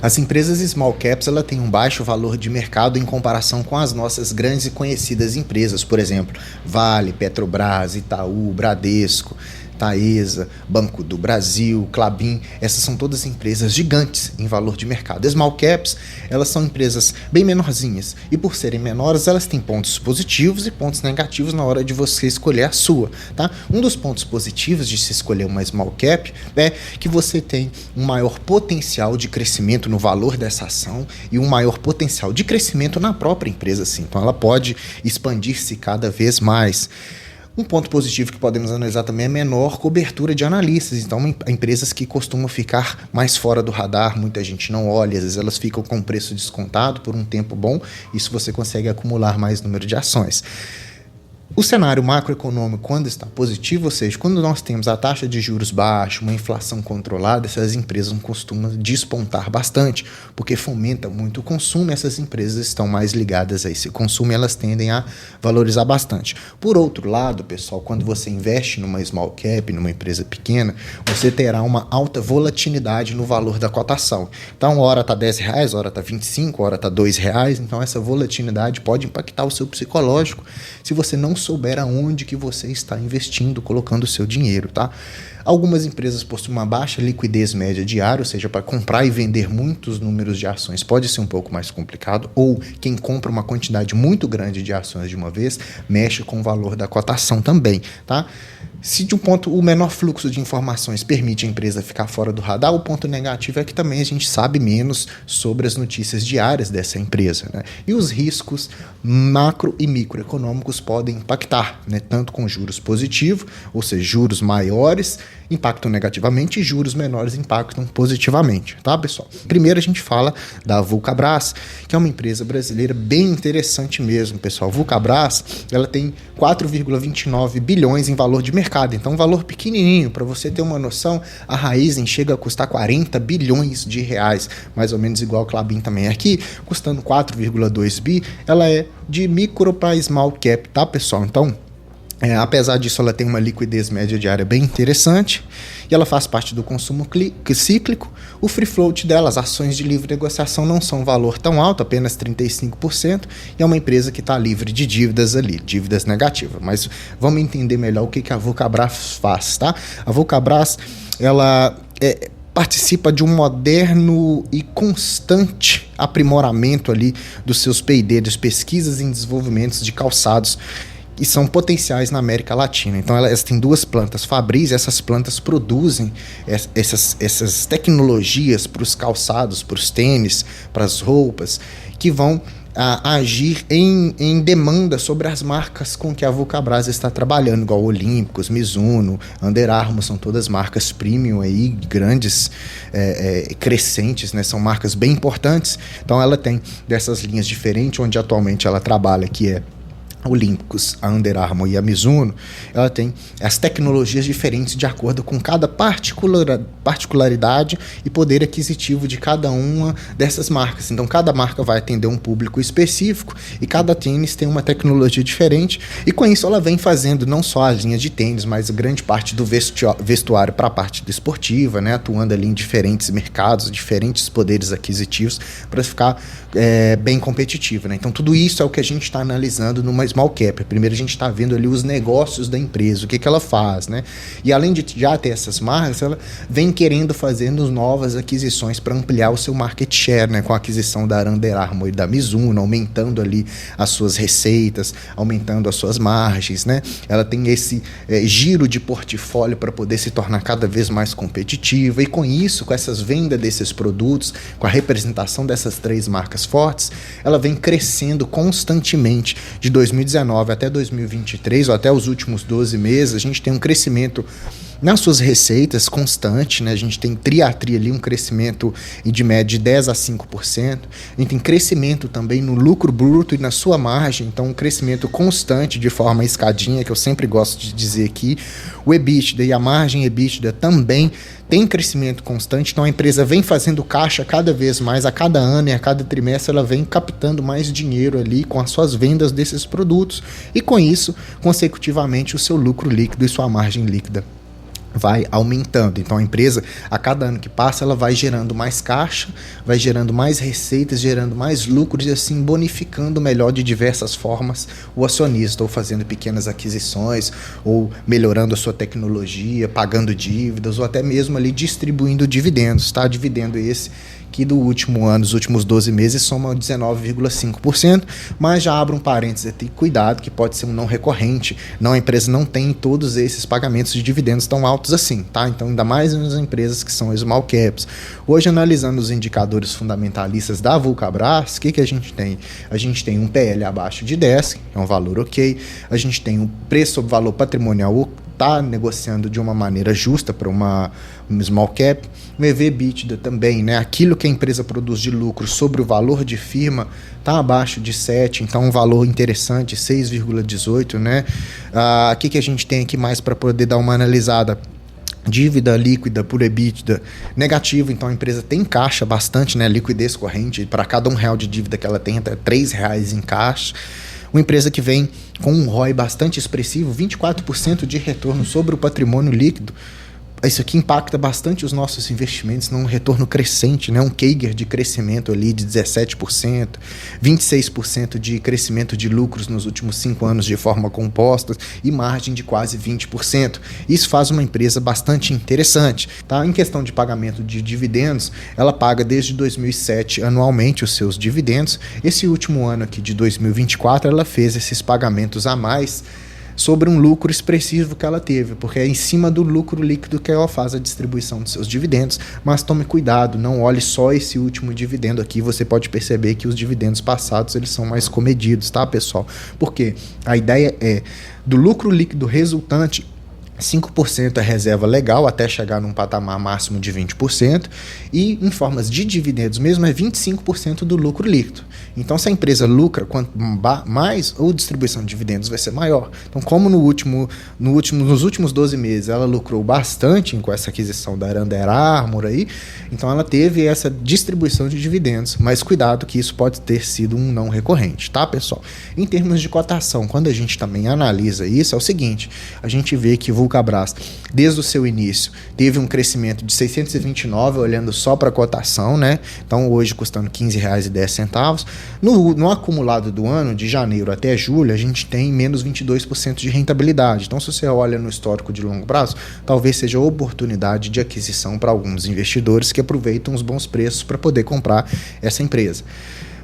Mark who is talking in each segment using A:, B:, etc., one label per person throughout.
A: As empresas small caps ela têm um baixo valor de mercado em comparação com as nossas grandes e conhecidas empresas, por exemplo, Vale, Petrobras, Itaú, Bradesco, Taesa, Banco do Brasil, Klabin. Essas são todas empresas gigantes em valor de mercado. Small caps, elas são empresas bem menorzinhas e por serem menores, elas têm pontos positivos e pontos negativos na hora de você escolher a sua, tá? Um dos pontos positivos de se escolher uma small cap é que você tem um maior potencial de crescimento no valor dessa ação e um maior potencial de crescimento na própria empresa, sim. Então ela pode expandir-se cada vez mais. Um ponto positivo que podemos analisar também é menor cobertura de analistas. Então, empresas que costumam ficar mais fora do radar, muita gente não olha, às vezes elas ficam com preço descontado por um tempo bom, isso você consegue acumular mais número de ações. O cenário macroeconômico, quando está positivo, ou seja, quando nós temos a taxa de juros baixa, uma inflação controlada, essas empresas costumam despontar bastante, porque fomenta muito o consumo e essas empresas estão mais ligadas a esse consumo e elas tendem a valorizar bastante. Por outro lado, pessoal, quando você investe numa small cap, numa empresa pequena, você terá uma alta volatilidade no valor da cotação. Então, hora está R$10, hora está 25, hora está R$2, então essa volatilidade pode impactar o seu psicológico se você não souber aonde que você está investindo, colocando o seu dinheiro, tá? Algumas empresas possuem uma baixa liquidez média diária, ou seja, para comprar e vender muitos números de ações pode ser um pouco mais complicado, ou quem compra uma quantidade muito grande de ações de uma vez, mexe com o valor da cotação também, tá? Se de um ponto o menor fluxo de informações permite a empresa ficar fora do radar, o ponto negativo é que também a gente sabe menos sobre as notícias diárias dessa empresa, né? E os riscos macro e microeconômicos podem impactar, né? Tanto com juros positivos, ou seja, juros maiores impactam negativamente e juros menores impactam positivamente, tá, pessoal? Primeiro a gente fala da Vulcabras, que é uma empresa brasileira bem interessante mesmo, pessoal. Vulcabras, ela tem 4,29 bilhões em valor de mercado, então um valor pequenininho. Para você ter uma noção, a Raizen chega a custar 40 bilhões de reais, mais ou menos igual a Klabin também aqui, custando 4,2 bi, ela é de micro para small cap, tá, pessoal? Então, apesar disso, ela tem uma liquidez média diária bem interessante e ela faz parte do consumo cíclico. O free float dela, as ações de livre negociação, não são um valor tão alto, apenas 35%, e é uma empresa que está livre de dívidas ali, dívidas negativas. Mas vamos entender melhor o que a Vulcabras faz, tá? A Vulcabras, ela participa de um moderno e constante aprimoramento ali dos seus P&D, das pesquisas e desenvolvimentos de calçados, que são potenciais na América Latina. Então elas têm duas plantas fabris, essas plantas produzem essas tecnologias para os calçados, para os tênis, para as roupas, que vão agir em demanda sobre as marcas com que a Vulcabras está trabalhando, igual Olímpicos, Mizuno, Under Armour, são todas marcas premium aí, grandes, crescentes, né? São marcas bem importantes. Então ela tem dessas linhas diferentes, onde atualmente ela trabalha, que é Olímpicos, a Under Armour e a Mizuno, ela tem as tecnologias diferentes de acordo com cada particularidade e poder aquisitivo de cada uma dessas marcas. Então, cada marca vai atender um público específico e cada tênis tem uma tecnologia diferente, e com isso ela vem fazendo não só as linhas de tênis, mas grande parte do vestuário para a parte desportiva, né, atuando ali em diferentes mercados, diferentes poderes aquisitivos para ficar bem competitivo, né? Então, tudo isso é o que a gente está analisando numa small cap. Primeiro a gente está vendo ali os negócios da empresa, o que ela faz, né? E além de já ter essas marcas, ela vem querendo fazendo novas aquisições para ampliar o seu market share, né? Com a aquisição da Under Armour e da Mizuno, aumentando ali as suas receitas, aumentando as suas margens, né? Ela tem esse giro de portfólio para poder se tornar cada vez mais competitiva, e com isso, com essas vendas desses produtos, com a representação dessas três marcas fortes, ela vem crescendo constantemente. De 2019 até 2023, ou até os últimos 12 meses, a gente tem um crescimento nas suas receitas constante, né? A gente tem tri a tri ali um crescimento de média de 10 a 5%. A gente tem crescimento também no lucro bruto e na sua margem, então um crescimento constante de forma escadinha, que eu sempre gosto de dizer aqui. O EBITDA e a margem EBITDA também tem crescimento constante, então a empresa vem fazendo caixa cada vez mais, a cada ano e a cada trimestre ela vem captando mais dinheiro ali com as suas vendas desses produtos, e com isso, consecutivamente, o seu lucro líquido e sua margem líquida vai aumentando. Então a empresa, a cada ano que passa, ela vai gerando mais caixa, vai gerando mais receitas, gerando mais lucros e assim bonificando melhor de diversas formas o acionista, ou fazendo pequenas aquisições, ou melhorando a sua tecnologia, pagando dívidas, ou até mesmo ali distribuindo dividendos, tá? Dividendo esse que do último ano, os últimos 12 meses, soma 19,5%, mas já abro um parênteses aqui, cuidado, que pode ser um não recorrente, não, a empresa não tem todos esses pagamentos de dividendos tão altos assim, tá? Então, ainda mais nas empresas que são small caps. Hoje, analisando os indicadores fundamentalistas da Vulcabras, o que a gente tem? A gente tem um PL abaixo de 10, é um valor ok, a gente tem um preço sobre valor patrimonial está negociando de uma maneira justa para uma small cap, um EV/EBITDA também, né? Aquilo que a empresa produz de lucro sobre o valor de firma está abaixo de 7, então um valor interessante, 6,18, né? O que a gente tem aqui mais para poder dar uma analisada? Dívida líquida por EBITDA negativo, então a empresa tem caixa bastante, né? Liquidez corrente, para cada R$1 de dívida que ela tem, até R$3 em caixa. Uma empresa que vem com um ROI bastante expressivo, 24% de retorno sobre o patrimônio líquido. Isso aqui impacta bastante os nossos investimentos num retorno crescente, né? Um CAGR de crescimento ali de 17%, 26% de crescimento de lucros nos últimos 5 anos de forma composta e margem de quase 20%. Isso faz uma empresa bastante interessante, tá? Em questão de pagamento de dividendos, ela paga desde 2007 anualmente os seus dividendos. Esse último ano aqui de 2024, ela fez esses pagamentos a mais sobre um lucro expressivo que ela teve, porque é em cima do lucro líquido que ela faz a distribuição dos seus dividendos, mas tome cuidado, não olhe só esse último dividendo aqui, você pode perceber que os dividendos passados eles são mais comedidos, tá, pessoal? Porque a ideia é do lucro líquido resultante, 5% é reserva legal até chegar num patamar máximo de 20% e em formas de dividendos mesmo é 25% do lucro líquido. Então se a empresa lucra quanto mais, a distribuição de dividendos vai ser maior. Então como nos últimos 12 meses ela lucrou bastante com essa aquisição da Under Armour aí, então ela teve essa distribuição de dividendos, mas cuidado que isso pode ter sido um não recorrente, tá, pessoal? Em termos de cotação, quando a gente também analisa isso, é o seguinte, a gente vê que o Vulcabras, desde o seu início, teve um crescimento de 629, olhando só para a cotação, né? Então, hoje custando R$15,10. No acumulado do ano, de janeiro até julho, a gente tem menos 22% de rentabilidade. Então, se você olha no histórico de longo prazo, talvez seja oportunidade de aquisição para alguns investidores que aproveitam os bons preços para poder comprar essa empresa.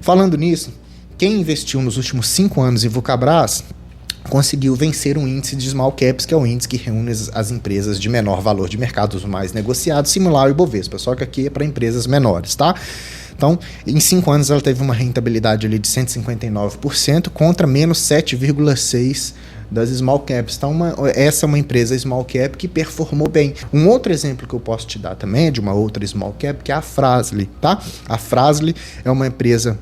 A: Falando nisso, quem investiu nos últimos 5 anos em Vulcabras conseguiu vencer um índice de small caps, que é o índice que reúne as empresas de menor valor de mercado, os mais negociados, similar ao Ibovespa, só que aqui é para empresas menores, tá? Então, em 5 anos ela teve uma rentabilidade ali de 159% contra menos 7,6% das small caps. Então, essa é uma empresa small cap que performou bem. Um outro exemplo que eu posso te dar também é de uma outra small cap, que é a Fras-le, tá? A Fras-le é uma empresa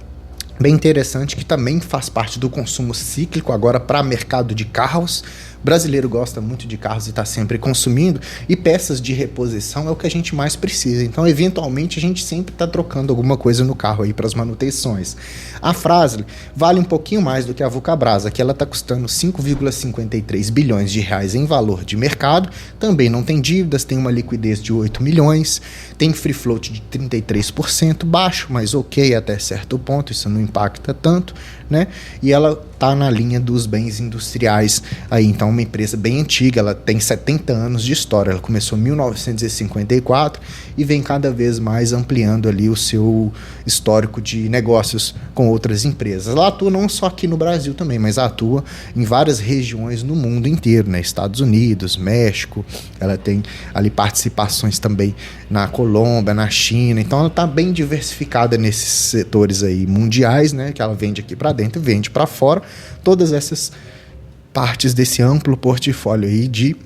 A: bem interessante, que também faz parte do consumo cíclico agora para mercado de carros. O brasileiro gosta muito de carros e está sempre consumindo, e peças de reposição é o que a gente mais precisa. Então, eventualmente, a gente sempre está trocando alguma coisa no carro aí para as manutenções. A Fras-le vale um pouquinho mais do que a Vulcabras, aqui ela está custando 5,53 bilhões de reais em valor de mercado, também não tem dívidas, tem uma liquidez de 8 milhões, tem free float de 33%, baixo, mas ok até certo ponto, isso não impacta tanto, né? E ela está na linha dos bens industriais aí, então uma empresa bem antiga, ela tem 70 anos de história, ela começou em 1954 e vem cada vez mais ampliando ali o seu histórico de negócios com outras empresas. Ela atua não só aqui no Brasil também, mas atua em várias regiões no mundo inteiro, né? Estados Unidos, México, ela tem ali participações também na Colômbia, na China, então ela está bem diversificada nesses setores aí mundiais, né? Que ela vende aqui para dentro e vende para fora, todas essas partes desse amplo portfólio aí de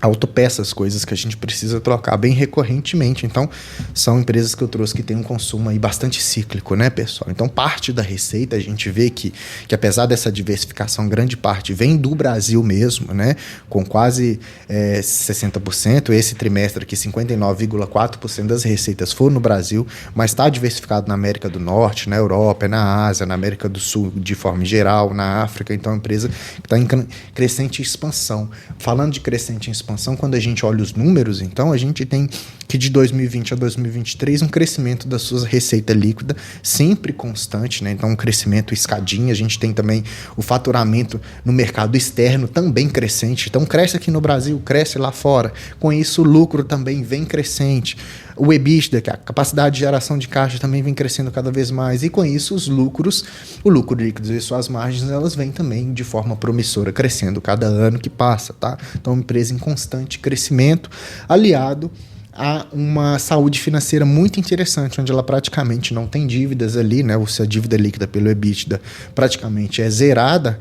A: autopeças, coisas que a gente precisa trocar bem recorrentemente. Então, são empresas que eu trouxe que tem um consumo aí bastante cíclico, né, pessoal? Então, parte da receita, a gente vê que apesar dessa diversificação, grande parte vem do Brasil mesmo, né? Com quase 60%. Esse trimestre aqui, 59,4% das receitas foram no Brasil, mas está diversificado na América do Norte, na Europa, na Ásia, na América do Sul, de forma geral, na África. Então, é uma empresa que está em crescente expansão. Falando de crescente expansão, expansão, quando a gente olha os números, então a gente tem que de 2020 a 2023 um crescimento da sua receita líquida sempre constante, né? Então um crescimento escadinha. A gente tem também o faturamento no mercado externo também crescente. Então cresce aqui no Brasil, cresce lá fora. Com isso o lucro também vem crescente. O EBITDA, que é a capacidade de geração de caixa, também vem crescendo cada vez mais. E com isso o lucro líquido e suas margens, elas vêm também de forma promissora, crescendo cada ano que passa, tá? Então, uma empresa em constante crescimento, aliado a uma saúde financeira muito interessante, onde ela praticamente não tem dívidas ali, né? Ou se a dívida líquida pelo EBITDA praticamente é zerada,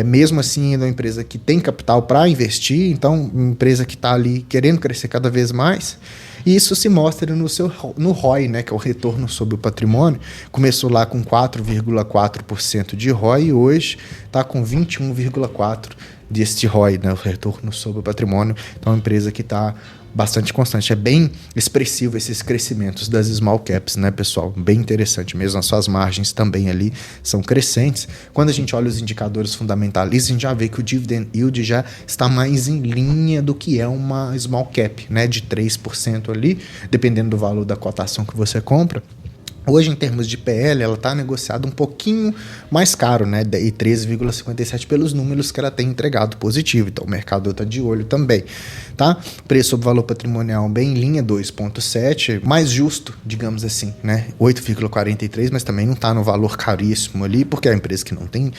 A: mesmo assim é uma empresa que tem capital para investir, então uma empresa que está ali querendo crescer cada vez mais. E isso se mostra no ROI, né, que é o retorno sobre o patrimônio. Começou lá com 4,4% de ROI e hoje está com 21,4% deste ROI, né, o retorno sobre o patrimônio. Então é uma empresa que está bastante constante. É bem expressivo esses crescimentos das small caps, né, pessoal? Bem interessante mesmo. As suas margens também ali são crescentes. Quando a gente olha os indicadores fundamentalistas, a gente já vê que o dividend yield já está mais em linha do que é uma small cap, né, de 3% ali, dependendo do valor da cotação que você compra. Hoje, em termos de PL, ela está negociada um pouquinho mais caro, né? E 13,57 pelos números que ela tem entregado positivo. Então, o mercado está de olho também, tá? Preço sobre valor patrimonial bem em linha, 2,7. Mais justo, digamos assim, né? 8,43, mas também não está no valor caríssimo ali, porque é uma empresa que não tem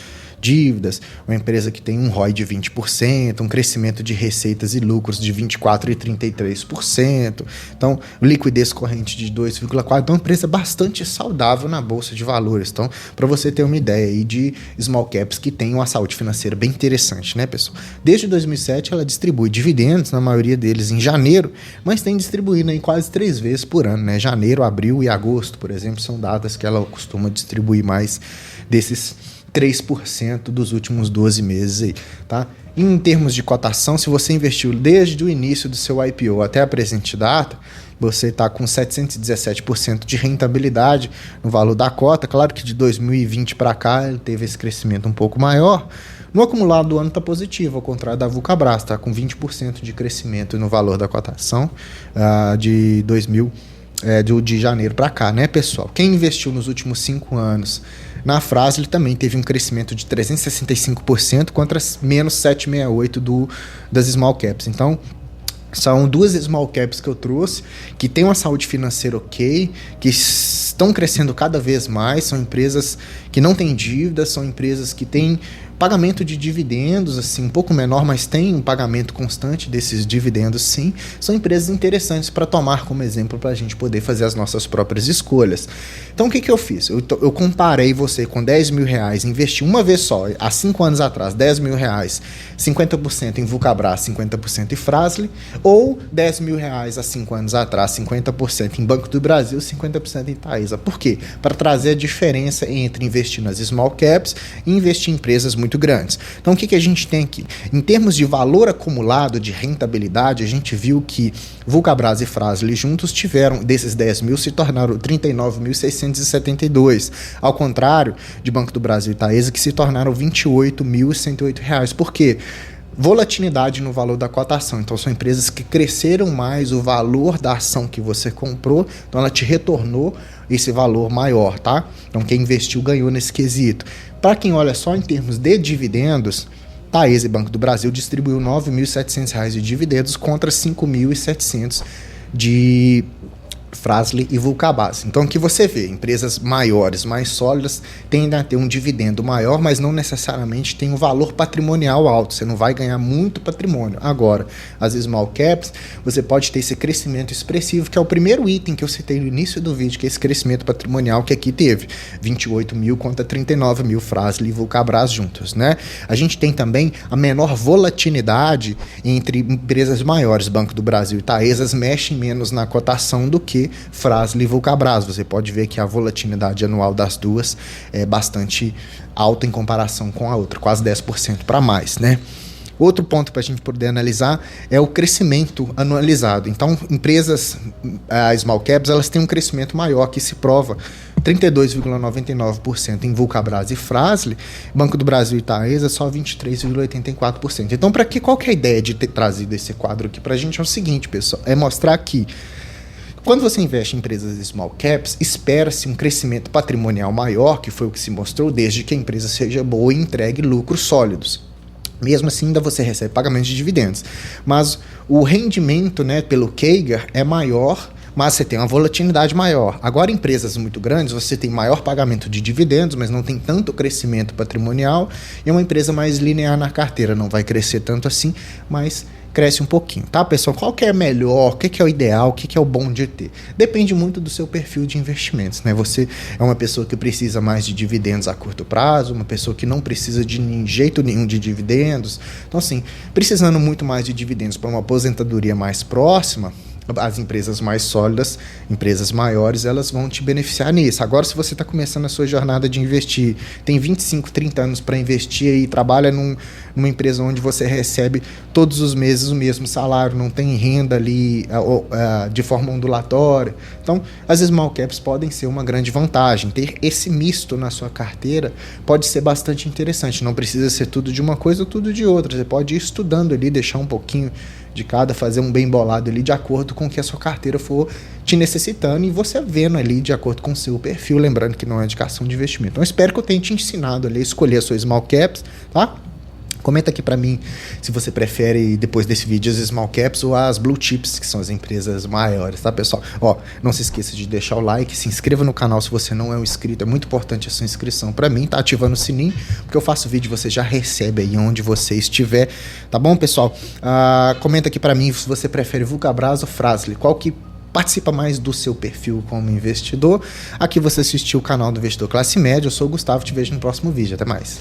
A: dívidas, uma empresa que tem um ROI de 20%, um crescimento de receitas e lucros de 24% e 33%, então liquidez corrente de 2,4%, então uma empresa bastante saudável na Bolsa de Valores. Então, para você ter uma ideia aí de small caps que tem uma saúde financeira bem interessante, né, pessoal? Desde 2007 ela distribui dividendos, na maioria deles em janeiro, mas tem distribuído em quase 3 vezes por ano, né? Janeiro, abril e agosto, por exemplo, são datas que ela costuma distribuir mais desses 3% dos últimos 12 meses aí, tá? Em termos de cotação, se você investiu desde o início do seu IPO até a presente data, você está com 717% de rentabilidade no valor da cota. Claro que de 2020 para cá ele teve esse crescimento um pouco maior. No acumulado do ano está positivo, ao contrário da Vulcabras, está com 20% de crescimento no valor da cotação de janeiro para cá, né, pessoal? Quem investiu nos últimos 5 anos na Fras-le também teve um crescimento de 365% contra menos 768% das small caps. Então, são 2 small caps que eu trouxe, que têm uma saúde financeira ok, que estão crescendo cada vez mais, são empresas que não têm dívidas, são empresas que têm pagamento de dividendos, assim, um pouco menor, mas tem um pagamento constante desses dividendos, sim. São empresas interessantes para tomar como exemplo para a gente poder fazer as nossas próprias escolhas. Então, o que eu fiz? Eu comparei você com 10 mil reais, investi uma vez só, há 5 anos atrás, 10 mil reais, 50% em Vulcabras, 50% em Fras-le, ou 10 mil reais há 5 anos atrás, 50% em Banco do Brasil, 50% em Taesa. Por quê? Para trazer a diferença entre investir nas small caps e investir em empresas muito grandes. Então, o que a gente tem aqui? Em termos de valor acumulado de rentabilidade, a gente viu que Vulcabras e Fras-le juntos tiveram, desses 10 mil, se tornaram 39.672. Ao contrário de Banco do Brasil e Taesa, que se tornaram 28.108 reais. Por quê? Volatilidade no valor da cotação. Então, são empresas que cresceram mais o valor da ação que você comprou, então ela te retornou esse valor maior, tá? Então, quem investiu ganhou nesse quesito. Para quem olha só em termos de dividendos, Taesa e Banco do Brasil distribuiu R$ 9.700 de dividendos contra R$ 5.700 de Fras-le e Vulcabras. Então, o que você vê? Empresas maiores, mais sólidas, tendem a ter um dividendo maior, mas não necessariamente tem um valor patrimonial alto. Você não vai ganhar muito patrimônio. Agora, as small caps, você pode ter esse crescimento expressivo, que é o primeiro item que eu citei no início do vídeo, que é esse crescimento patrimonial que aqui teve. 28 mil contra 39 mil Fras-le e Vulcabras juntos, né? A gente tem também a menor volatilidade entre empresas maiores. Banco do Brasil e Taesas mexem menos na cotação do que Fras-le e Vulcabras. Você pode ver que a volatilidade anual das duas é bastante alta em comparação com a outra, quase 10% para mais, né? Outro ponto para a gente poder analisar é o crescimento anualizado. Então, empresas small caps, elas têm um crescimento maior, que se prova 32,99% em Vulcabras e Fras-le, Banco do Brasil e Taesa só 23,84%. Então, qual que é a ideia de ter trazido esse quadro aqui para a gente? É o seguinte, pessoal, é mostrar que quando você investe em empresas small caps, espera-se um crescimento patrimonial maior, que foi o que se mostrou, desde que a empresa seja boa e entregue lucros sólidos. Mesmo assim, ainda você recebe pagamentos de dividendos. Mas o rendimento, né, pelo CAGR é maior, mas você tem uma volatilidade maior. Agora, empresas muito grandes, você tem maior pagamento de dividendos, mas não tem tanto crescimento patrimonial, e uma empresa mais linear na carteira, não vai crescer tanto assim, mas cresce um pouquinho, tá, pessoal? Qual que é melhor, o que é o ideal, o que é o bom de ter? Depende muito do seu perfil de investimentos, né? Você é uma pessoa que precisa mais de dividendos a curto prazo, uma pessoa que não precisa de jeito nenhum de dividendos. Então, assim, precisando muito mais de dividendos para uma aposentadoria mais próxima, as empresas mais sólidas, empresas maiores, elas vão te beneficiar nisso. Agora, se você está começando a sua jornada de investir, tem 25, 30 anos para investir e trabalha numa empresa onde você recebe todos os meses o mesmo salário, não tem renda ali de forma ondulatória. Então, as small caps podem ser uma grande vantagem. Ter esse misto na sua carteira pode ser bastante interessante. Não precisa ser tudo de uma coisa ou tudo de outra. Você pode ir estudando ali, deixar um pouquinho de cada, fazer um bem bolado ali de acordo com o que a sua carteira for te necessitando e você vendo ali de acordo com o seu perfil, lembrando que não é indicação de investimento. Então, espero que eu tenha te ensinado ali a escolher a sua small caps, tá? Comenta aqui para mim se você prefere, depois desse vídeo, as small caps ou as blue chips, que são as empresas maiores, tá, pessoal? Ó, não se esqueça de deixar o like, se inscreva no canal se você não é um inscrito, é muito importante a sua inscrição para mim, tá? Ativando o sininho, porque eu faço vídeo e você já recebe aí onde você estiver, tá bom, pessoal? Comenta aqui para mim se você prefere Vulcabras ou Fras-le, qual que participa mais do seu perfil como investidor. Aqui você assistiu o canal do Investidor Classe Média, eu sou o Gustavo, te vejo no próximo vídeo, até mais.